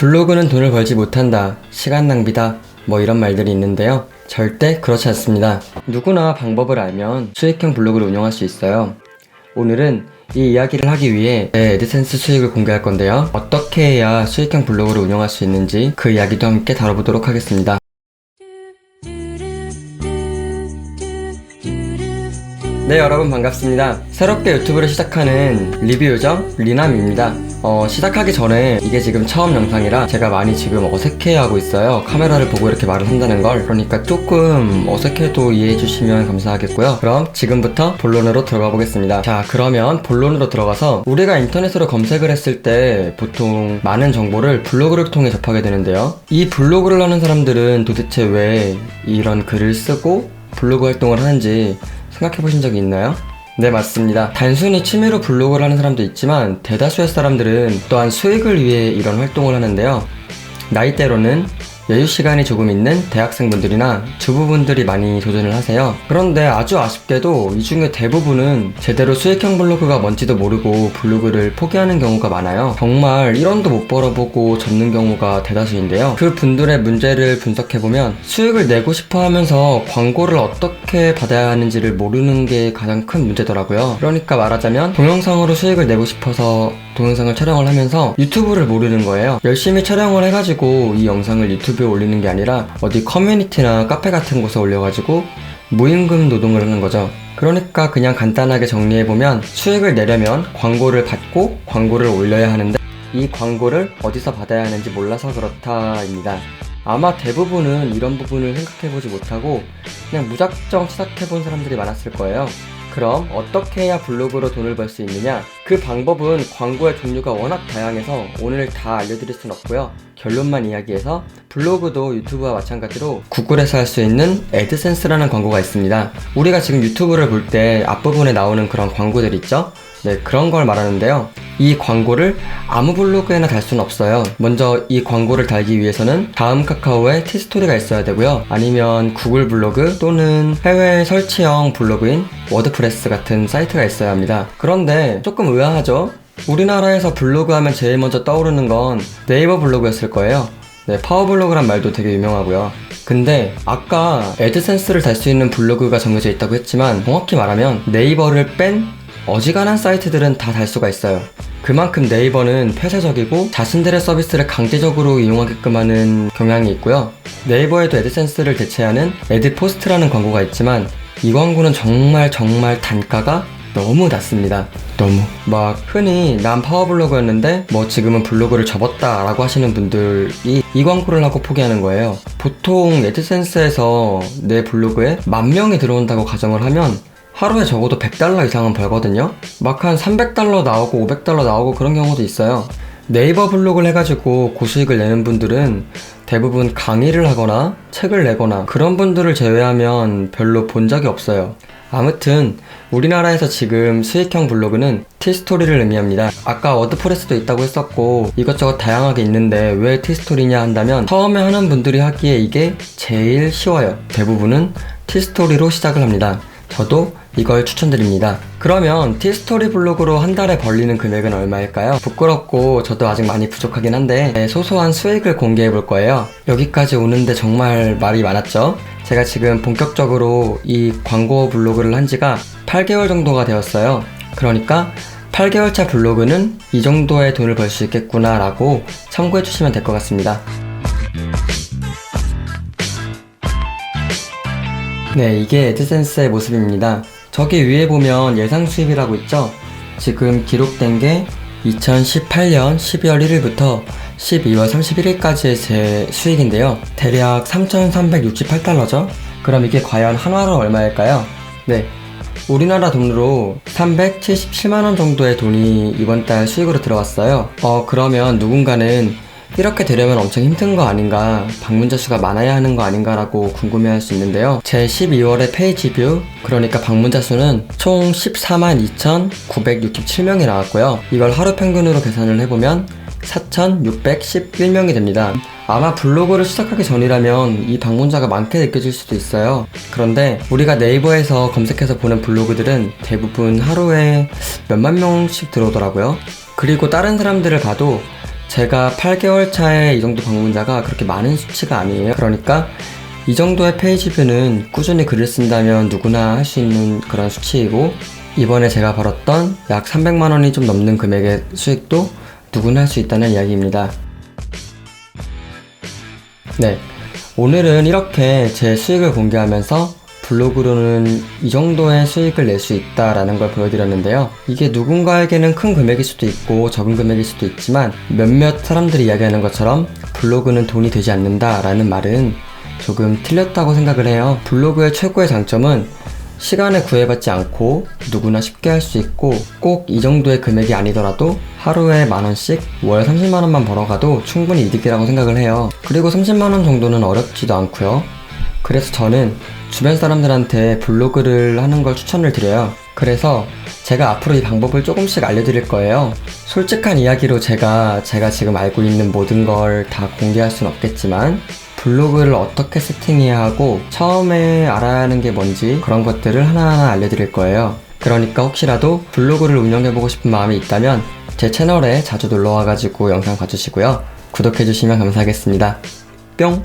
블로그는 돈을 벌지 못한다, 시간 낭비다, 뭐 이런 말들이 있는데요. 절대 그렇지 않습니다. 누구나 방법을 알면 수익형 블로그를 운영할 수 있어요. 오늘은 이 이야기를 하기 위해 제 애드센스 수익을 공개할 건데요. 어떻게 해야 수익형 블로그를 운영할 수 있는지 그 이야기도 함께 다뤄보도록 하겠습니다. 네, 여러분 반갑습니다. 새롭게 유튜브를 시작하는 리뷰 요정 리남입니다. 시작하기 전에 이게 지금 처음 영상이라 제가 많이 지금 어색해하고 있어요. 카메라를 보고 이렇게 말을 한다는 걸. 그러니까 조금 어색해도 이해해 주시면 감사하겠고요. 그럼 지금부터 본론으로 들어가 보겠습니다. 자, 그러면 본론으로 들어가서 우리가 인터넷으로 검색을 했을 때 보통 많은 정보를 블로그를 통해 접하게 되는데요. 이 블로그를 하는 사람들은 도대체 왜 이런 글을 쓰고 블로그 활동을 하는지 생각해 보신 적이 있나요? 네, 맞습니다. 단순히 취미로 블로그를 하는 사람도 있지만 대다수의 사람들은 또한 수익을 위해 이런 활동을 하는데요. 나이대로는 여유 시간이 조금 있는 대학생분들이나 주부분들이 많이 도전을 하세요. 그런데 아주 아쉽게도 이 중에 대부분은 제대로 수익형 블로그가 뭔지도 모르고 블로그를 포기하는 경우가 많아요. 정말 1원도 못 벌어보고 접는 경우가 대다수인데요. 그 분들의 문제를 분석해보면 수익을 내고 싶어 하면서 광고를 어떻게 받아야 하는지를 모르는 게 가장 큰 문제더라고요. 그러니까 말하자면 동영상으로 수익을 내고 싶어서 동영상을 촬영을 하면서 유튜브를 모르는 거예요. 열심히 촬영을 해가지고 이 영상을 유튜브에 올리는 게 아니라 어디 커뮤니티나 카페 같은 곳에 올려가지고 무임금 노동을 하는 거죠. 그러니까 그냥 간단하게 정리해보면 수익을 내려면 광고를 받고 광고를 올려야 하는데 이 광고를 어디서 받아야 하는지 몰라서 그렇다입니다. 아마 대부분은 이런 부분을 생각해보지 못하고 그냥 무작정 시작해본 사람들이 많았을 거예요. 그럼 어떻게 해야 블로그로 돈을 벌 수 있느냐? 그 방법은 광고의 종류가 워낙 다양해서 오늘 다 알려드릴 순 없고요. 결론만 이야기해서 블로그도 유튜브와 마찬가지로 구글에서 할 수 있는 애드센스라는 광고가 있습니다. 우리가 지금 유튜브를 볼 때 앞부분에 나오는 그런 광고들 있죠? 네, 그런 걸 말하는데요. 이 광고를 아무 블로그에나 달 수는 없어요. 먼저 이 광고를 달기 위해서는 다음 카카오에 티스토리가 있어야 되고요. 아니면 구글 블로그 또는 해외 설치형 블로그인 워드프레스 같은 사이트가 있어야 합니다. 그런데 조금 의아하죠? 우리나라에서 블로그 하면 제일 먼저 떠오르는 건 네이버 블로그였을 거예요. 네, 파워블로그란 말도 되게 유명하고요. 근데 아까 애드센스를 달 수 있는 블로그가 정해져 있다고 했지만 정확히 말하면 네이버를 뺀 어지간한 사이트들은 다 달 수가 있어요. 그만큼 네이버는 폐쇄적이고 자신들의 서비스를 강제적으로 이용하게끔 하는 경향이 있고요. 네이버에도 애드센스를 대체하는 애드포스트라는 광고가 있지만 이 광고는 정말 단가가 너무 낮습니다. 너무 막 흔히 난 파워블로그였는데 뭐 지금은 블로그를 접었다 라고 하시는 분들이 이 광고를 하고 포기하는 거예요. 보통 애드센스에서 내 블로그에 10,000명이 들어온다고 가정을 하면 하루에 적어도 $100 이상은 벌거든요. 막 한 $300 나오고 $500 나오고 그런 경우도 있어요. 네이버 블로그를 해가지고 고수익을 내는 분들은 대부분 강의를 하거나 책을 내거나 그런 분들을 제외하면 별로 본 적이 없어요. 아무튼 우리나라에서 지금 수익형 블로그는 티스토리를 의미합니다. 아까 워드프레스도 있다고 했었고 이것저것 다양하게 있는데 왜 티스토리냐 한다면 처음에 하는 분들이 하기에 이게 제일 쉬워요. 대부분은 티스토리로 시작을 합니다. 저도 이걸 추천드립니다. 그러면 티스토리 블로그로 한 달에 벌리는 금액은 얼마일까요? 부끄럽고 저도 아직 많이 부족하긴 한데 소소한 수익을 공개해 볼 거예요. 여기까지 오는데 정말 말이 많았죠? 제가 지금 본격적으로 이 광고 블로그를 한 지가 8개월 정도가 되었어요. 그러니까 8개월 차 블로그는 이 정도의 돈을 벌 수 있겠구나 라고 참고해 주시면 될 것 같습니다. 네, 이게 애드센스의 모습입니다. 저기 위에 보면 예상 수입이라고 있죠? 지금 기록된 게 2018년 12월 1일부터 12월 31일까지의 제 수익인데요. 대략 $3,368죠? 그럼 이게 과연 한화로 얼마일까요? 네, 우리나라 돈으로 377만원 정도의 돈이 이번 달 수익으로 들어왔어요. 그러면 누군가는 이렇게 되려면 엄청 힘든 거 아닌가, 방문자 수가 많아야 하는 거 아닌가 라고 궁금해할 수 있는데요. 제 12월의 페이지 뷰, 그러니까 방문자 수는 총 142,967명이 나왔고요. 이걸 하루 평균으로 계산을 해보면 4,611명이 됩니다. 아마 블로그를 시작하기 전이라면 이 방문자가 많게 느껴질 수도 있어요. 그런데 우리가 네이버에서 검색해서 보는 블로그들은 대부분 하루에 몇만 명씩 들어오더라고요. 그리고 다른 사람들을 봐도 제가 8개월 차에 이 정도 방문자가 그렇게 많은 수치가 아니에요. 그러니까 이 정도의 페이지 뷰는 꾸준히 글을 쓴다면 누구나 할 수 있는 그런 수치이고, 이번에 제가 벌었던 약 300만원이 좀 넘는 금액의 수익도 누구나 할 수 있다는 이야기입니다. 네, 오늘은 이렇게 제 수익을 공개하면서 블로그로는 이 정도의 수익을 낼 수 있다라는 걸 보여드렸는데요. 이게 누군가에게는 큰 금액일 수도 있고 적은 금액일 수도 있지만, 몇몇 사람들이 이야기하는 것처럼 블로그는 돈이 되지 않는다라는 말은 조금 틀렸다고 생각을 해요. 블로그의 최고의 장점은 시간에 구애받지 않고 누구나 쉽게 할 수 있고, 꼭 이 정도의 금액이 아니더라도 하루에 만원씩 월 30만원만 벌어가도 충분히 이득이라고 생각을 해요. 그리고 30만원 정도는 어렵지도 않고요. 그래서 저는 주변 사람들한테 블로그를 하는 걸 추천을 드려요. 그래서 제가 앞으로 이 방법을 조금씩 알려드릴 거예요. 솔직한 이야기로 제가 지금 알고 있는 모든 걸 다 공개할 순 없겠지만, 블로그를 어떻게 세팅해야 하고 처음에 알아야 하는 게 뭔지 그런 것들을 하나하나 알려드릴 거예요. 그러니까 혹시라도 블로그를 운영해보고 싶은 마음이 있다면 제 채널에 자주 놀러와가지고 영상 봐주시고요. 구독해주시면 감사하겠습니다. 뿅!